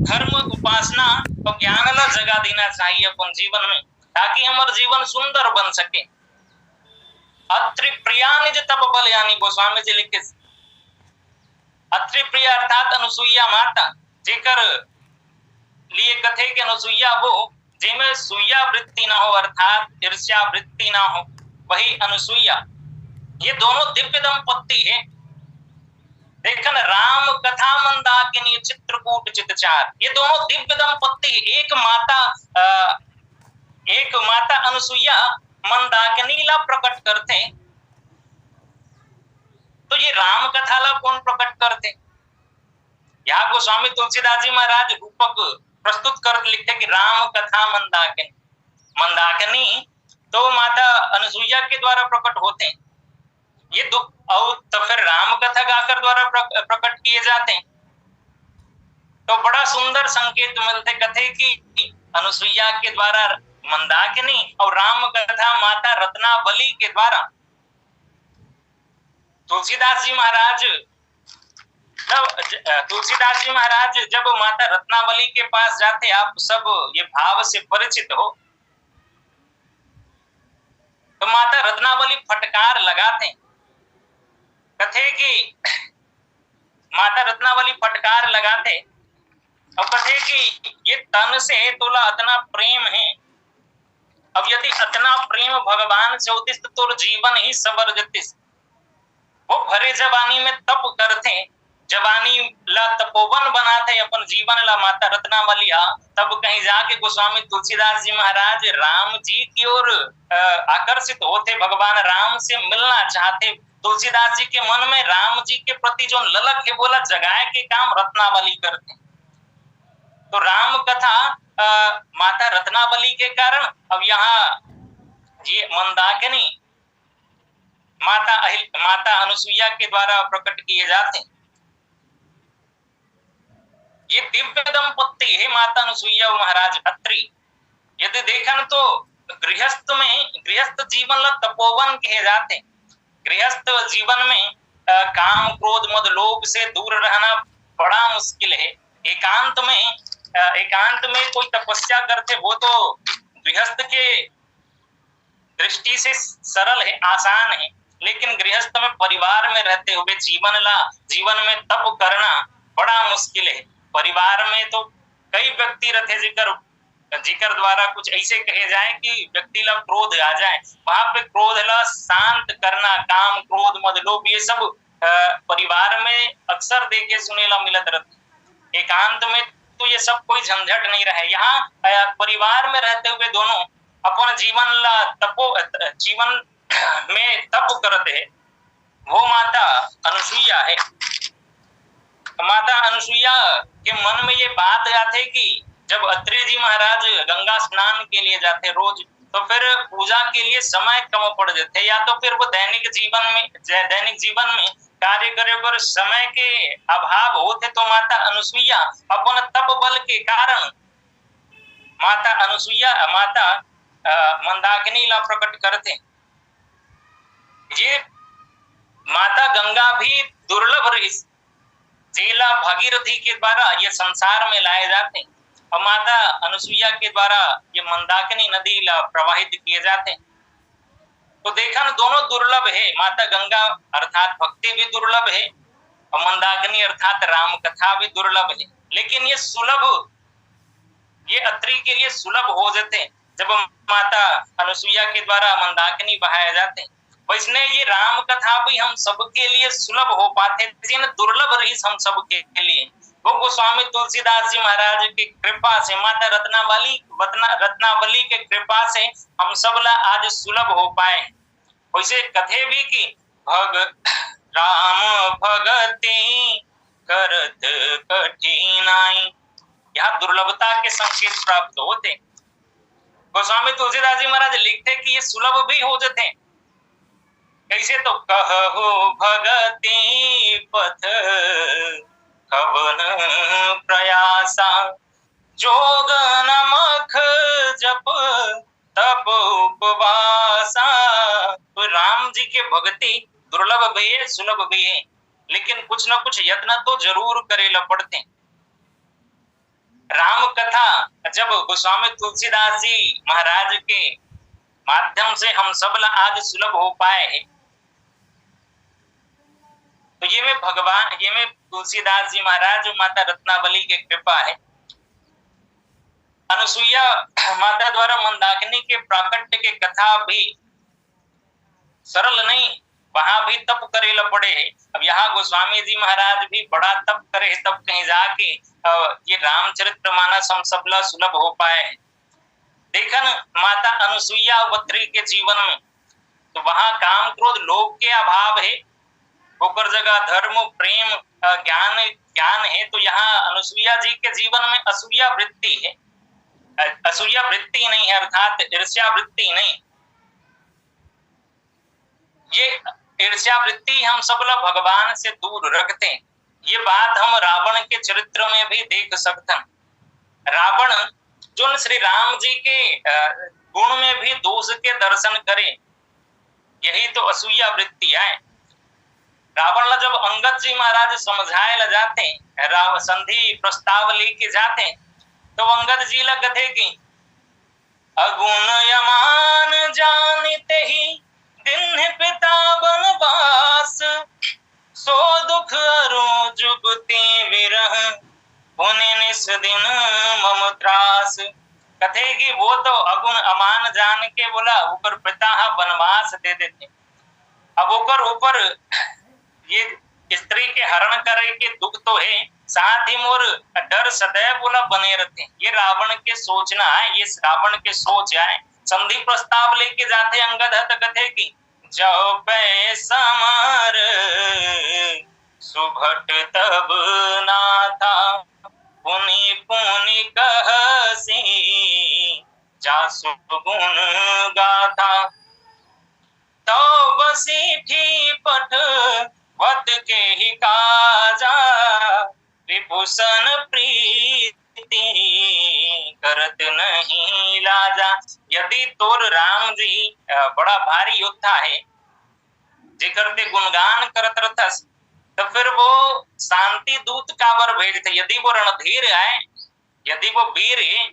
धर्म उपासना और ज्ञान ला जगा देना चाहिए अपन जीवन में, ताकि हमारा जीवन सुंदर बन सके। अत्रि प्रिया निज तप बल, यानी गोस्वामी जी लिखे अत्रि प्रिया अर्थात अनुसुईया माता, जेकर लिए कथे के अनुसुईया वो जिनमें सुईया वृत्ति ना हो, अर्थात ईर्ष्या वृत्ति ना हो, वही अनुसुईया। ये दोनों दिव्य दंपत्ति है। देखन राम कथा मंदाकिनी चित्रकूट चितचार, ये दोनों दिव्य दंपत्ति है। एक माता अनुसुईया मंदाकिनी ला प्रकट करते, तो ये राम कथा ला कौन प्रकट करते? यहाँ गोस्वामी तुलसीदास जी महाराज रूपक प्रस्तुत कर लिखते कि राम कथा मंदाकिनी, मंदाकिनी तो माता अनुसुईया के द्वारा प्रकट होते हैं। ये और तो फिर राम कथा गाकर द्वारा प्रकट किए जाते हैं, तो बड़ा सुंदर संकेत मिलते कथे की अनुसुईया के द्वारा मंदाकिनी और राम कथा माता रत्नावली के द्वारा। तुलसीदास जी महाराज जब माता रत्नावली के पास जाते, आप सब ये भाव से परिचित हो, तो माता रत्नावली फटकार लगाते, कथे कि माता रत्नावली फटकार लगाते और कथे कि ये तन से तोला अतना प्रेम है, अब यदि अतना प्रेम भगवान से होतिस तो तोर जीवन ही सवर जतिस। वो भरे जवानी में तप करते, जवानी ला तपोवन बनाते अपन जीवन ला माता रत्नावली, तब कहीं जाके गोस्वामी तुलसीदास जी महाराज राम जी की ओर आकर्षित होते, भगवान राम से मिलना चाहते। तुलसीदास जी के मन में राम जी के प्रति जो ललक है बोला जगाए के काम रत्नावली करते। तो राम कथा माता रत्नावली के कारण अब यहाँ ये मंदाकिनी माता अनुसुईया के द्वारा प्रकट किए जाते। ये दिव्य दंपत्ति है माता अनुसुईया और महाराज अत्रि। यदि देखन तो गृहस्थ जीवन ला तपोवन कहे जाते। गृहस्थ जीवन में काम क्रोध मद लोभ से दूर रहना बड़ा मुश्किल है। एकांत में कोई तपस्या करते वो तो गृहस्थ के दृष्टि से सरल है, आसान है, लेकिन गृहस्थ में परिवार में रहते हुए जीवन में तप करना बड़ा मुश्किल है। परिवार में तो कई व्यक्ति रहते जिकर द्वारा कुछ ऐसे कहे जाए कि व्यक्ति ला क्रोध आ जाए, वहां पे क्रोध ला शांत करना, काम क्रोध मद लोभ ये सब परिवार में अक्सर देखे सुने ला मिलत रहते। एकांत में तो ये सब कोई झंझट नहीं रहे। यहाँ परिवार में रहते हुए दोनों अपन जीवन में तप करते है, वो माता अनुसुईया है। माता अनुसुईया के मन में ये बात आते कि जब अत्रि जी महाराज गंगा स्नान के लिए जाते रोज, तो फिर पूजा के लिए समय कम पड़ जाते, या तो फिर वो दैनिक जीवन में कार्य करे पर समय के अभाव होते, तो माता अनुसुईया अपन तप बल के कारण माता मंदाकिनी ला प्रकट करते। ये माता गंगा भी दुर्लभ रही, जेला भागीरथी के द्वारा ये संसार में लाए जाते, और माता अनुसुईया के द्वारा ये मंदाकिनी नदी ला प्रवाहित किए जाते। तो देखा न दोनों दुर्लभ है। माता गंगा अर्थात भक्ति भी दुर्लभ है और मंदाकिनी अर्थात राम कथा भी दुर्लभ है, लेकिन ये सुलभ, ये अत्रि के लिए सुलभ हो जाते जब माता अनुसुईया के द्वारा मंदाकिनी बहाए जाते। वैसने ये राम कथा भी हम सबके लिए सुलभ हो पाते, दुर्लभ रही हम सबके लिए। वो गोस्वामी तुलसीदास जी महाराज की कृपा से, माता रत्नावली के कृपा से हम सबला आज सुलभ हो पाए। वैसे कथे भी कि राम भगति करत कठिनाई, यहाँ दुर्लभता के संकेत प्राप्त होते। गोस्वामी तुलसीदास जी महाराज लिखते कि ये सुलभ भी हो जाते। कैसे? तो कहु भगति पथ कवन प्रयासा, जोग नमख जप तप उपवासा। तो राम जी के भक्ति दुर्लभ भी है, सुलभ भी है, लेकिन कुछ न कुछ यत्न तो जरूर करेला पड़ते। कथा जब गोस्वामी तुलसीदास जी महाराज के माध्यम से हम सब आज सुलभ हो पाए हैं, तो ये में तुलसीदास जी महाराज माता रत्नावली की कृपा है। अनुसुईया माता द्वारा मंदाकिनी के प्राकट्य के कथा भी सरल नहीं, वहां भी तप करेला पड़े। अब यहाँ गोस्वामी जी महाराज भी बड़ा तप करे, तब कहीं जाके ये रामचरित्र मानस हम सबला सुलभ हो पाए। देखन माता अनुसुईया अवत्री के जीवन में, तो वहां काम क्रोध लोभ के अभाव है, होकर जगह धर्म प्रेम ज्ञान है। तो यहाँ अनुसुईया जी के जीवन में असूया वृत्ति है, असूया वृत्ति नहीं है, अर्थात ईर्ष्या वृत्ति नहीं। ये ईर्ष्या वृत्ति हम सब लोग भगवान से दूर रखते हैं। ये बात हम रावण के चरित्र में भी देख सकते हैं। रावण जो श्री राम जी के गुण में भी दोष के दर्शन करे, यही तो असूया वृत्ति है। रावण जब अंगद जी महाराज समझाए ला जाते, संधि प्रस्ताव लेके जाते, तो अंगद जी लगते कि अगुण यमान जानते ही दिन पिता बनवास, सो दुख अरु जुगते विरह पुण्य निस दिन मम त्रास। कथे कि वो तो अगुण अमान जान के बोला ऊपर पिता वनवास दे देते, अब ऊपर ये स्त्री के हरण करे के दुख तो है, साथ ही मोर डर सदैव बोला बने रहते। ये रावण के सोचना है, ये रावण के सोच है। संधि प्रस्ताव लेके जाते अंगद हत कथे की जब समर सुभट तब ना था, पुनि पुनि कहसी जासु गुण गाथा, तो बसीठी पट वत के ही काजा, विभूषण प्रीति करत नहीं लाजा। यदि तोर राम जी बड़ा भारी योद्धा है, जिकर ते गुणगान करत रहतस, तो फिर वो शांति दूत काबर भेजते। यदि वो रणधीर है, यदि वो वीर है,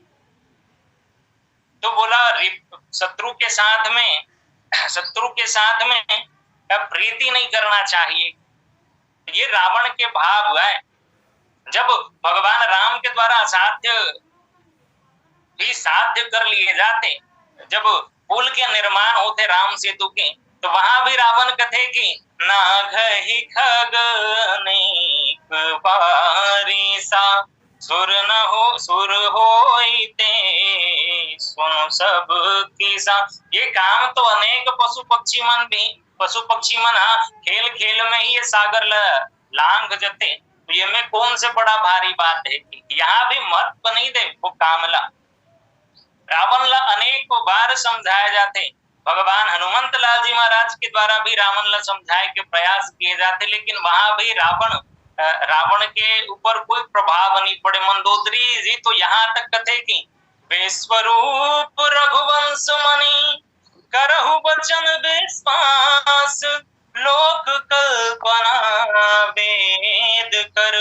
तो बोला शत्रु के साथ में प्रीति नहीं करना चाहिए। ये रावण के भाव है। जब भगवान राम के द्वारा असाध्य भी साध्य कर लिए जाते, जब पुल के निर्माण होते राम सेतु के, तो वहां भी रावण कथे कि ना घहि खगनेक बारिसा, सुर होइते सुन सब किसा। ये काम तो अनेक पशु पक्षी मन खेल खेल में ही ये सागर लांघ जते, तो ये में कौन से बड़ा भारी बात है। यहाँ भी महत्व नहीं दे वो कामला। रावण ला अनेक बार समझाए जाते, भगवान हनुमंत लाल जी महाराज के द्वारा भी रावण ला समझाए के प्रयास किए जाते, लेकिन वहां भी रावण के ऊपर कोई प्रभाव नहीं पड़े। मंदोदरी जी तो यहाँ तक कथे कि विश्वरूप रघुवंश मणि करहु बचन विश्वास, लोक कल्पना वेद कर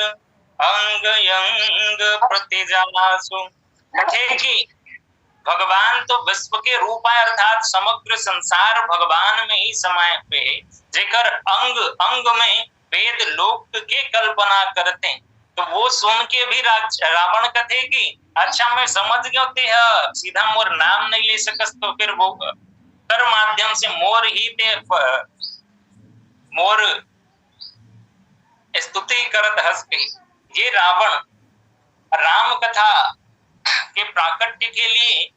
अंग अंग प्रतिजासु। कथे कि भगवान तो विश्व के रूप है, अर्थात समग्र संसार भगवान में ही समाये हुए है, जेकर अंग अंग में वेद लोक के कल्पना करते हैं। तो वो सुन के भी रावण कथे कि अच्छा मैं समझ गया, सीधा मोर नाम नहीं ले सकस, तो फिर वो कर माध्यम से मोर ही ते मोर स्तुति करत हंस गई। ये रावण राम कथा के प्राकट्य के लिए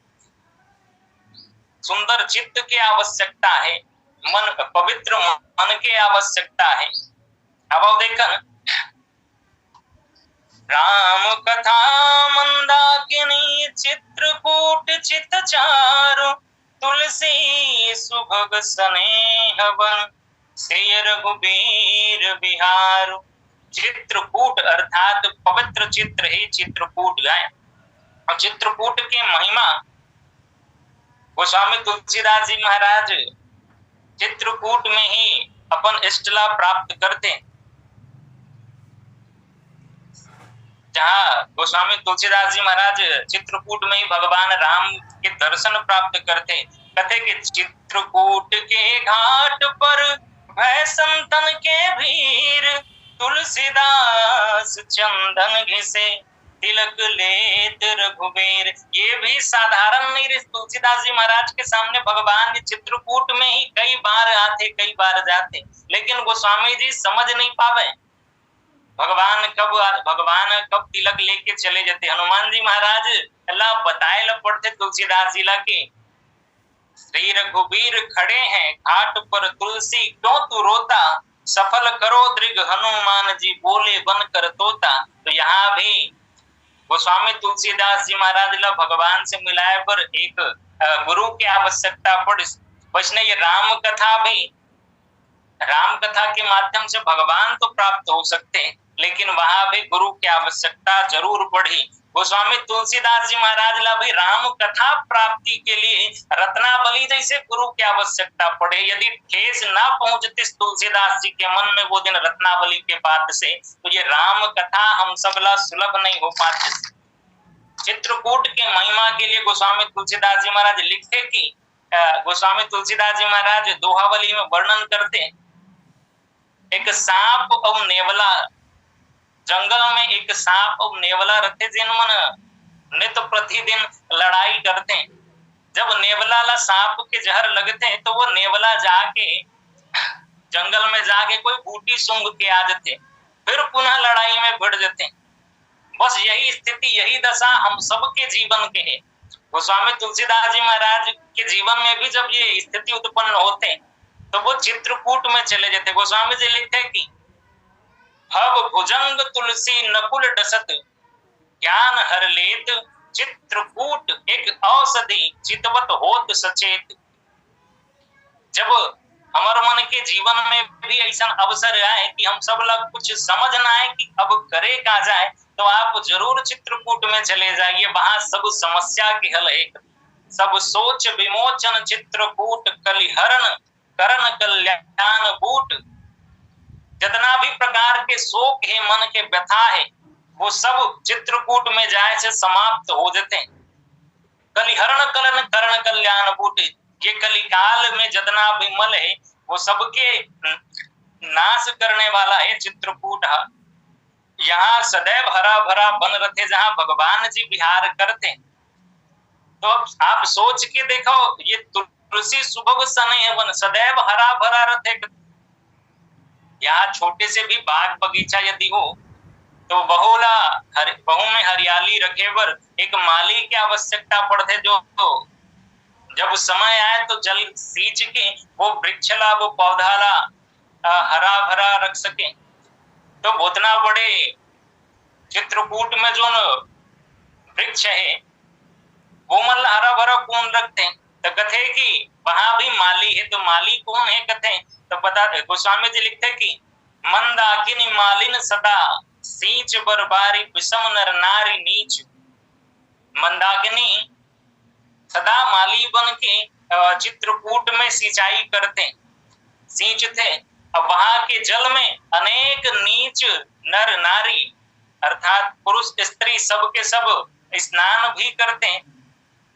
सुंदर चित्त की आवश्यकता है, मन पवित्र मन की आवश्यकता है। अब देखन राम कथा मंदाकिनी चित्रकूट चित चारु, तुलसी सुभग स्नेह बन से रघुबीर बिहारु। चित्रकूट अर्थात पवित्र चित्र ही चित्रकूट गाय। और चित्रकूट के महिमा गोस्वामी तुलसीदास जी महाराज चित्रकूट में ही अपन इष्ट लाभ प्राप्त करते। जहाँ गोस्वामी तुलसीदास जी महाराज चित्रकूट में ही भगवान राम के दर्शन प्राप्त करते। कहते कि चित्रकूट के घाट पर भय संतन के भीर, तुलसीदास चंदन घिसे तिलक लेत रघुबीर। ये भी साधारण नहीं, तुलसीदास जी महाराज के सामने भगवान चित्रकूट में ही कई बार आते, कई बार जाते, लेकिन गोस्वामी जी समझ नहीं पावे भगवान कब तिलक लेके चले जाते। हनुमान जी महाराज अल्लाह बताए ल पड़ते तुलसीदास जी ला के श्री रघुबीर खड़े हैं घाट पर, तुलसी क्यों तू रोता, सफल करो दृग हनुमान जी बोले बनकर तोता। तो यहाँ भी गोस्वामी तुलसीदास जी महाराज ला भगवान से मिलाए पर एक गुरु की आवश्यकता पड़ी। वैष्णव ये राम कथा के माध्यम से भगवान तो प्राप्त हो सकते हैं, लेकिन वहां भी गुरु की आवश्यकता जरूर पड़ी। गोस्वामी तुलसीदास जी महाराज ला भी राम कथा प्राप्ति के लिए रत्नावली जैसे गुरु की आवश्यकता पड़े। यदि ठेस ना पहुंचती तुलसीदास जी के मन में वो दिन रत्नावली के बाद से, तो ये राम कथा हम सबला सुलभ नहीं हो पाती। चित्रकूट के महिमा के लिए गोस्वामी तुलसीदास जी महाराज लिखते कि गोस्वामी तुलसीदास जी महाराज दोहावली में वर्णन करते, एक सांप और नेवला, जंगल में एक सांप और नेवला रहते जिन मन नित्य प्रतिदिन लड़ाई करते। जब नेवला ला सांप के जहर लगते तो वो नेवला जाके जंगल में जाके कोई बूटी सूंघ के आ जाते, फिर पुनः लड़ाई में भिड़ जाते। बस यही स्थिति, यही दशा हम सबके जीवन के है। गोस्वामी तुलसीदास जी महाराज के जीवन में भी जब ये स्थिति उत्पन्न होते तो वो चित्रकूट में चले जाते। गोस्वामी जी लिखते कि हब भुजंग तुलसी नकुल डसत, ज्ञान हर लेत चित्रकूट एक औषधि चितवत होत सचेत। जब हमारे मन के जीवन में भी ऐसा अवसर आए कि हम सब लोग कुछ समझ ना आए कि अब करे का जाए, तो आप जरूर चित्रकूट में चले जाइए। वहां सब समस्या के हल है, सब सोच विमोचन चित्रकूट कलिहरण करण कल्याण बूट। जितना भी प्रकार के शोक है, मन के व्यथा है, वो सब चित्रकूट में जाए से समाप्त हो जाते हैं। कलिहरण कलन करण कल्याण बूट, ये कलिकाल में जितना भी मल है वो सबके नाश करने वाला है चित्रकूट। यहाँ सदैव हरा भरा वन रथे जहाँ भगवान जी विहार करते। तो आप सोच के देखो, ये तुलसी सुभग सने है वन, सदैव हरा भरा रथे। यहाँ छोटे से भी बाग बगीचा यदि हो तो बहु में हरियाली रखे पर एक माली की आवश्यकता पड़ते, जो जब समय आए तो जल सींच के वो वृक्षला वो पौधाला हरा भरा रख सके। तो उतना बड़े चित्रकूट में जो वृक्ष है वो मतलब हरा भरा कौन रखते हैं? तो कथे कि वहां भी माली है, तो माली कौन है कथे तो बता दे। गोस्वामी जी लिखते कि मंदाकिनी मालिन सदा सींच बरबारी विषम नर नारी नीच। मंदाकिनी सदा माली बन के चित्रकूट में सिंचाई करते, सींचते। अब वहां के जल में अनेक नीच नर नारी अर्थात पुरुष स्त्री सब के सब स्नान भी करते हैं।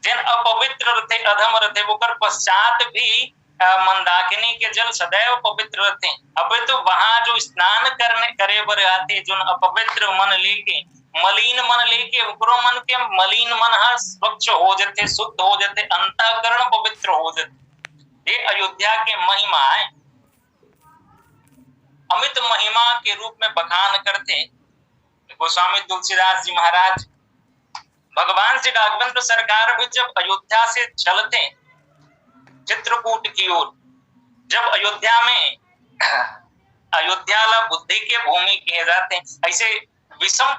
जिन अपवित्र रहते अधम रहते वो कर पश्चात भी मंदाकिनी के जल सदैव पवित्र रहते हैं। अब तो वहां जो स्नान करे बर आते, जो अपवित्र मन लेके मलिन मन लेके उपरो मन के मलिन मन स्वच्छ हो जाते, शुद्ध हो जाते, अंतःकरण पवित्र हो जाते। ये अयोध्या के महिमा है, अमित महिमा के रूप में बखान करते गोस्वामी तुलसीदास जी महाराज। भगवान श्री राघवेंद्र सरकार भी जब अयोध्या से चलते चित्रकूट की ओर, जब अयोध्या में अयोध्या ला बुद्धि के भूमि कहे जाते हैं, ऐसे विषम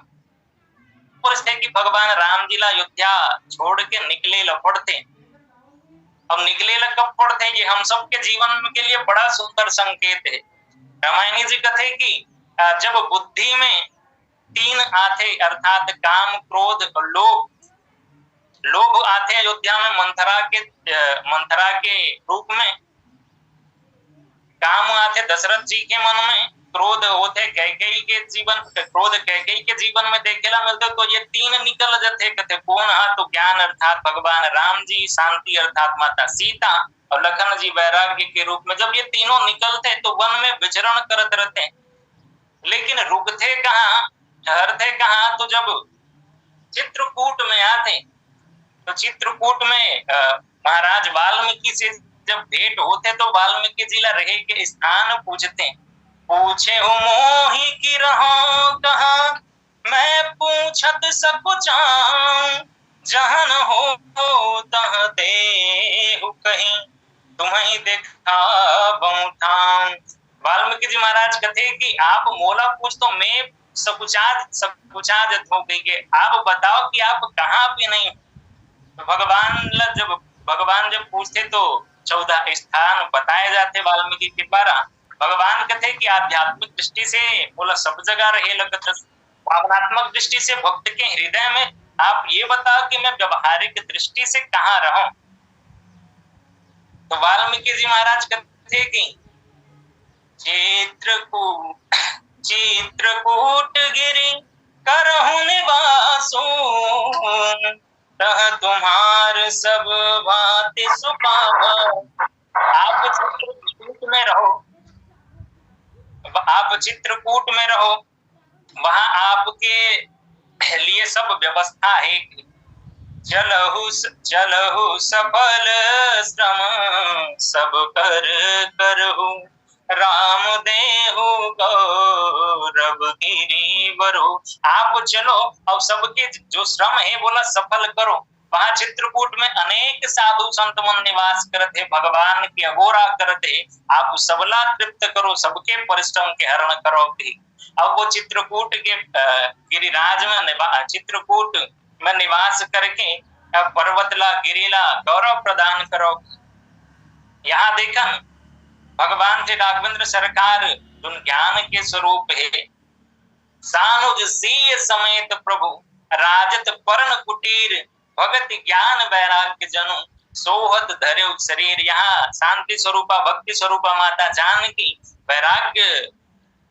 परिस्थिति कि भगवान राम जी ला अयोध्या छोड़ के निकले लपड़ते। अब निकले ला कब पड़ते, ये हम सबके जीवन के लिए बड़ा सुंदर संकेत है। रामायणी जी कहते कि जब बुद्धि में तीन आते अर्थात काम क्रोध और लोभ आते अयोध्या में मंथरा के रूप में, काम आते दशरथ जी के मन में क्रोध होते कैकेयी के जीवन, क्रोध कैकेयी के जीवन में देखेला मिलते तो ये तीन निकल जाते कथे कौन हा तो ज्ञान अर्थात भगवान राम जी, शांति अर्थात माता सीता और लखन जी वैराग्य के रूप में। जब ये तीनों निकलते तो वन में विचरण करते रहते, लेकिन रुकते कहाँ, ठहरते कहाँ, तो जब चित्रकूट में आते तो चित्रकूट में महाराज वाल्मीकि से जब भेंट होते तो वाल्मीकि जी ला रहे के स्थान पूछते, पूछे हूँ मोही की रहो कहाँ, मैं पूछत सकु चाहूं, जहाँ न हो तह देहु कहीं, तुम्हें देखा बहुठाम। वाल्मीकि जी महाराज कहते कि आप मोला पूछ तो मैं सकुचाज हो गई के, आप बताओ कि आप कहाँ पे नहीं। तो भगवान जब पूछते तो 14 स्थान बताए जाते वाल्मीकि के द्वारा। भगवान कहते कि आध्यात्मिक दृष्टि से बोला सब जगह रहे लगत, भावनात्मक दृष्टि से भक्त के हृदय में आप ये बताओ कि मैं व्यवहारिक दृष्टि से कहाँ रहूं। तो वाल्मीकि जी महाराज कहते कि चित्रकूट गिरि करहु निवासो, तुम्हार सब भांति सुपावा। आप चित्रकूट में रहो, आप चित्रकूट में रहो, वहां आपके लिए सब व्यवस्था है। चलहु सफल श्रम सब कर करहु, राम देहु गौरव गिरि बरु। आप चलो और सबके जो श्रम है बोला सफल करो। वहां चित्रकूट में अनेक साधु संत मन निवास करते, भगवान की अगोरा करते, आप सबला तृप्त करो, सबके परिश्रम के हरण करो। अब वो चित्रकूट के गिरिराज में चित्रकूट में निवास करके पर्वतला गिरिला गौरव प्रदान करो। यहाँ देखन भगवान श्री राघवेंद्र सरकार जो ज्ञान के स्वरूप है, सानुज सीय समेत प्रभु राजत पर्ण कुटीर, भगत ज्ञान वैराग्य जनु सोहत धरे शरीर। यहाँ शांति स्वरूपा भक्ति स्वरूपा माता जानकी, वैराग्य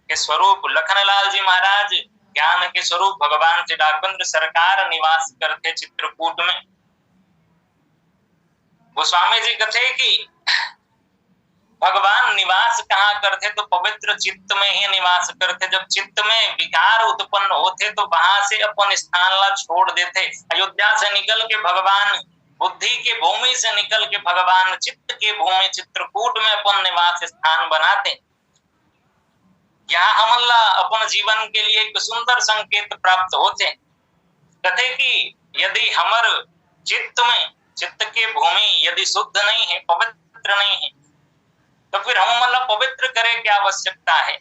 के स्वरूप लखनलाल जी महाराज, ज्ञान के स्वरूप भगवान श्री राघवेंद्र सरकार निवास करते चित्रकूट में। गोस्वामी जी कहते कि भगवान निवास कहाँ करते तो पवित्र चित्त में ही निवास करते। जब चित्त में विकार उत्पन्न होते तो वहां से अपन स्थान ला छोड़ देते। अयोध्या से निकल के भगवान बुद्धि के भूमि से निकल के भगवान चित्त के भूमि चित्रकूट में अपन निवास स्थान बनाते। यहाँ हमला अपन जीवन के लिए एक सुंदर संकेत प्राप्त होते। कहते कि यदि हमर चित्त में चित्त के भूमि यदि शुद्ध नहीं है, पवित्र नहीं है, तो फिर हम मतलब पवित्र करे क्या आवश्यकता है।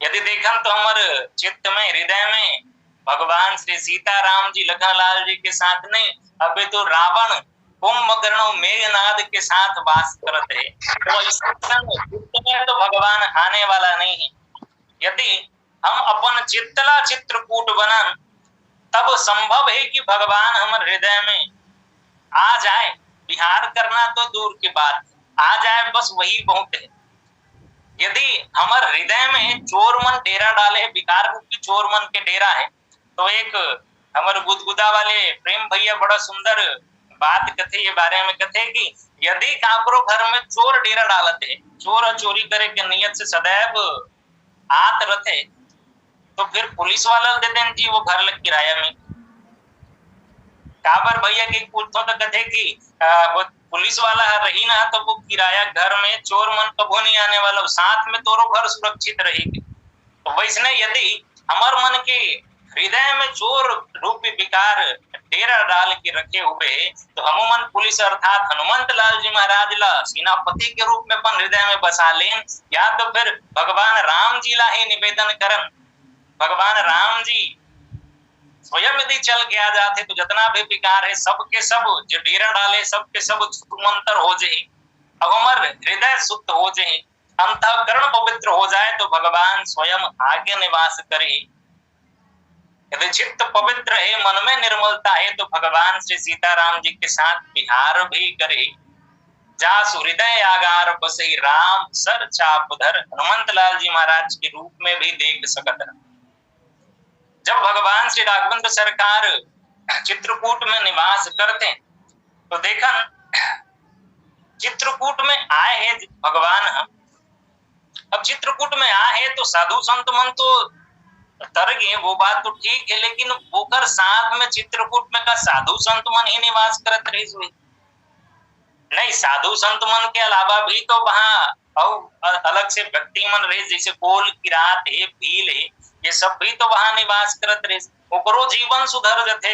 यदि देखन तो हमारे चित्त में हृदय में भगवान श्री सीताराम जी लखनलाल जी के साथ नहीं, अभी तो रावण कुंभकर्ण मेघनाद के साथ वास करते है। तो इस चित्त में तो भगवान आने वाला नहीं है। यदि हम अपन चित्तला चित्रकूट बनन तब संभव है कि भगवान हमारे हृदय में आ जाए। विहार करना तो दूर की बात, आ जाए बस वही बहुत है। यदि हमारे हृदय में चोर मन डेरा डाले, विकार रूपी चोर मन के डेरा है, तो एक हमारे गुदगुदा वाले प्रेम भैया बड़ा सुंदर बात कथे ये बारे में कथे कि यदि काकरो घर में चोर डेरा डालते, चोर चोरी करे के नियत से सदैव आत रहते, तो फिर पुलिस वाला दे दें जी वो घर लग किराया में। काबर भैया की पूछो तो कथे कि वो पुलिस वाला रही ना तो वो किराया घर में चोर मन कबो नहीं आने वाला, साथ में तोरो घर सुरक्षित रहेगी। तो वैसने यदि हमार मन के हृदय में चोर रूपी विकार डेरा डाल के रखे हुए है, तो हनुमान पुलिस अर्थात हनुमंत लाल जी महाराज ला सेनापति के रूप में अपन हृदय में बसा लें, या तो फिर भगवान राम जी ला ही निवेदन करन। भगवान राम जी स्वयं यदि चल के आ जाते तो जितना भी विकार है सबके सब जो डेरा डाले सबके सब मंत्र हो जाए, अब हमारे हृदय शुद्ध हो जाए, अंतःकरण पवित्र हो जाए, तो भगवान स्वयं आगे निवास करे। यदि चित्त पवित्र है, मन में निर्मलता है, तो भगवान श्री सीताराम जी के साथ विहार भी करे। जासु हृदय आगार बसई राम सर चाप धर, हनुमंत लाल जी महाराज के रूप में भी देख सकत। जब भगवान श्री राघवेंद्र सरकार चित्रकूट में निवास करते तो देखा चित्रकूट में आए हैं भगवान। हम अब चित्रकूट में आए हैं तो साधु संत मन तो तर गए, वो बात तो ठीक है, लेकिन होकर साथ में चित्रकूट में का साधु संत मन ही निवास करत रही हुई नहीं। साधु संत मन के अलावा भी तो वहां और अलग से व्यक्ति मन रहे, जैसे कोल किरात है, भील है, ये सब भी तो वहां निवास करत रहे। ओकरो जीवन सुधर जथे।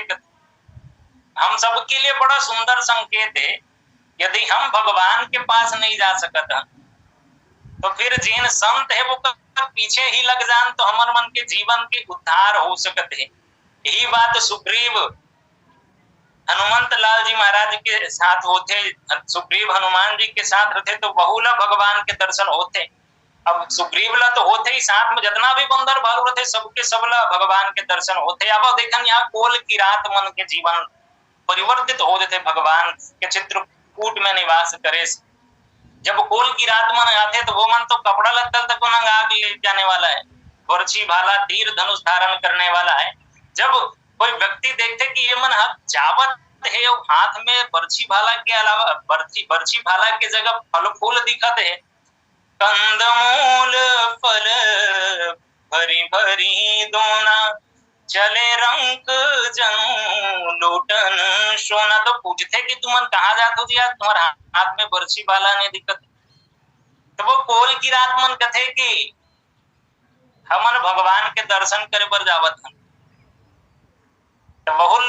हम सबके लिए बड़ा सुंदर संकेत है। यदि हम भगवान के पास नहीं जा सकत तो फिर जिन संत है वो पीछे ही लग जान तो हमारे मन के जीवन के उद्धार हो सकते हैं। यही बात सुग्रीव हनुमंत लाल जी महाराज के साथ होते, सुग्रीव हनुमान जी के साथ रहते तो बहुला भगवान के दर्शन होते। अब सुग्रीव ला तो होते ही, साथ में जितना भी बंदर भालू रहते सबके सबला भगवान के दर्शन होते। अब देखन यहाँ कोल की रात मन के जीवन परिवर्तित हो जाते भगवान के चित्रकूट में निवास करे। जब कोल की रात मन आते तो वो मन तो कपड़ा लत्ता तक नंगा के ले जाने वाला है, बर्छी भाला तीर धनुष धारण करने वाला है। जब कोई व्यक्ति देखते कि ये मन हाथ जावत है और हाथ में बर्छी भाला के अलावा बर्छी भाला के जगह फल फूल दिखत है, कंदमूल फल भरी भरी दोना चले रंग जनू लूटन सोना। तो पूछते कि तुम कहाँ जात हो जिया, तुम्हारे हाथ में बर्छी भाला ने दिक्कत। तो वो कोल की रात मन कथे कि हमन भगवान के दर्शन करे बर जावत हन। तो बहुल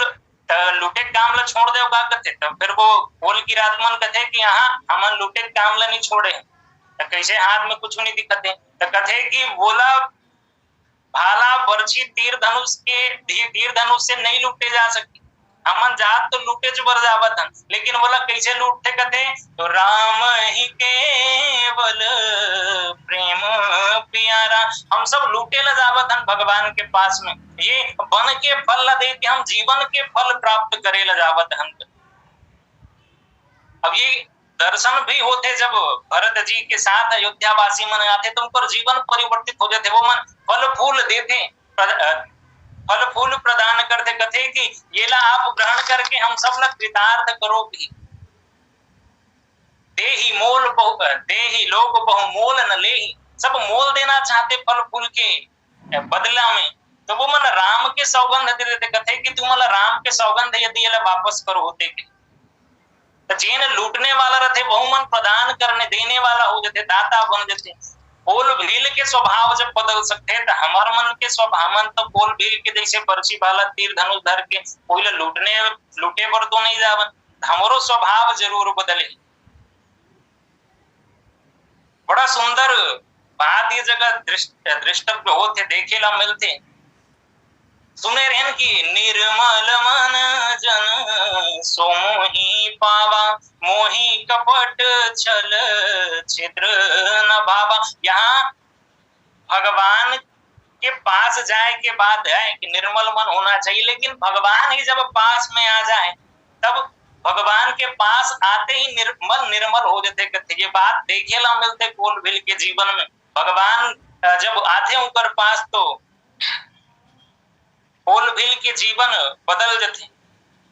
लूटे काम ला छोड़ दे का कथे। तो फिर वो कोल की रात मन कथे कि यहाँ हमन लूटे काम ला नहीं छोड़े। तो कैसे हाथ में कुछ नहीं दिक्कत है। तो कथे कि बोला भाला बर्छी तीर धनुष से नहीं लूटे जा सकती। हमन जात तो लूटे बर जावत हन, लेकिन बोला कैसे लूटते कथे तो राम ही केवल प्रेम प्यारा। हम सब लूटे ला जावत हन भगवान के पास में, ये बन के फल ला दे के हम जीवन के फल प्राप्त करे ला जावत हन। अब ये दर्शन भी होते जब भरत जी के साथ अयोध्या वासी मन आते तो उनका जीवन परिवर्तित हो जाते। वो मन फल फूल देते, फल फूल प्रदान करते, कथे कि ये ला आप ग्रहण करके हम सब ला कृतार्थ करो भी। देही मोल बहु देही लोग बहु मोल न लेही, सब मोल देना चाहते फल फूल के बदला में। तो वो मन राम के सौगंध दे देते, कथे कि तुम राम के सौगंध यदि ये वापस करो होते के जेन लूटने वाला रहते बहु मन प्रदान करने देने वाला हो जाते, दाता बन जाते। कोल भील के स्वभाव जब बदल सकते तो हमार मन के स्वभाव मन तो कोल भील के जैसे बर्छी भाला तीर धनुष धर के कोई लूटे पर तो नहीं जावन, हमारो स्वभाव जरूर बदले। बड़ा सुंदर बात ये जगह दृष्टव्य होते देखे ला मिलते। सुने रहन की निर्मल मन जन सो मोही पावा, मोही कपट छल छिद्र न भावा। यहाँ भगवान के पास जाए के बाद है कि निर्मल मन होना चाहिए, लेकिन भगवान ही जब पास में आ जाए तब भगवान के पास आते ही निर्मल हो जाते। ये बात देखे ला मिलते कोल भील के जीवन में। भगवान जब आते उनकर पास तो कोल भील के जीवन बदल जाते।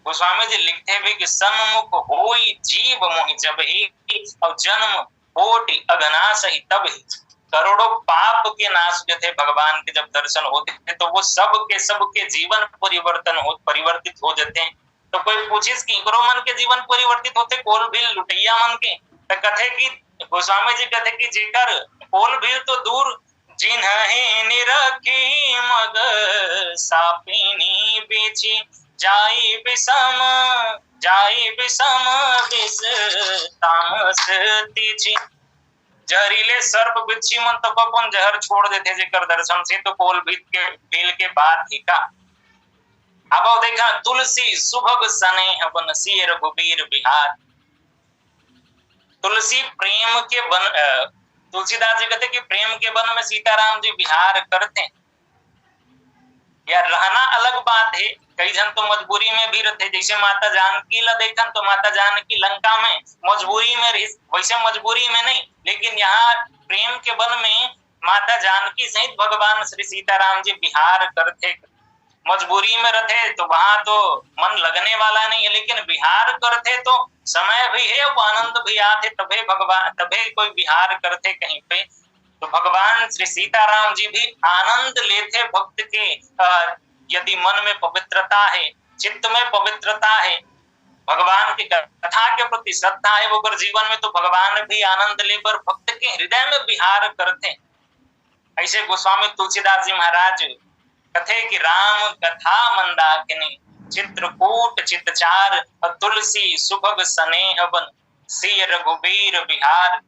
गोस्वामी जी लिखते भी कि सन्मुख होई जीव मोहि जब ही और जन्म कोटि अघनाश ही तब ही। करोड़ों पाप के नाश थे भगवान के जब दर्शन होते थे तो वो सबके जीवन परिवर्तित हो जाते हैं। तो कोई पूछिस कि इकरो मन के जीवन परिवर्तित होते कोल भील लुटैया मन के, तो कथे कि गोस्वामी जी कथे कि जेकर कोल भील तो दूर जिन्हें निरखी मग सापिनी बेची, जाई विषम विष तामस तीची। जहरीले सर्प बिच्छी मन तो अपन जहर छोड़ देते जेकर दर्शन से तो कोल भील के बाद ही का। अब देखा तुलसी सुभग सने बन सी रघुबीर बिहार। तुलसी प्रेम के वन, तुलसीदास जी कहते कि प्रेम के वन में सीताराम जी विहार करते। या रहना अलग बात है, कई जन तो मजबूरी में भी रहते, जैसे माता जानकी ला देखन तो माता जानकी लंका में मजबूरी में रही, वैसे मजबूरी में नहीं, लेकिन यहाँ प्रेम के बल में माता जानकी सहित भगवान श्री सीताराम जी विहार करते। मजबूरी में रहते तो वहां तो मन लगने वाला नहीं है, लेकिन विहार करते तो समय भी है, वो आनंद भी आते, तबे भगवान तबे कोई विहार करते कहीं पे। तो भगवान श्री सीताराम जी भी आनंद लेते भक्त के। यदि मन में पवित्रता है, चित्त में पवित्रता है, भगवान की कथा के प्रति श्रद्धा है, वो अगर जीवन में, तो भगवान भी आनंद लेकर भक्त के हृदय में विहार करते। ऐसे गोस्वामी तुलसीदास जी महाराज कथे कि राम कथा मंदाकिनी चित्रकूट चितचार तुलसी सुभग स्नेह बन सिय रघुबीर विहार।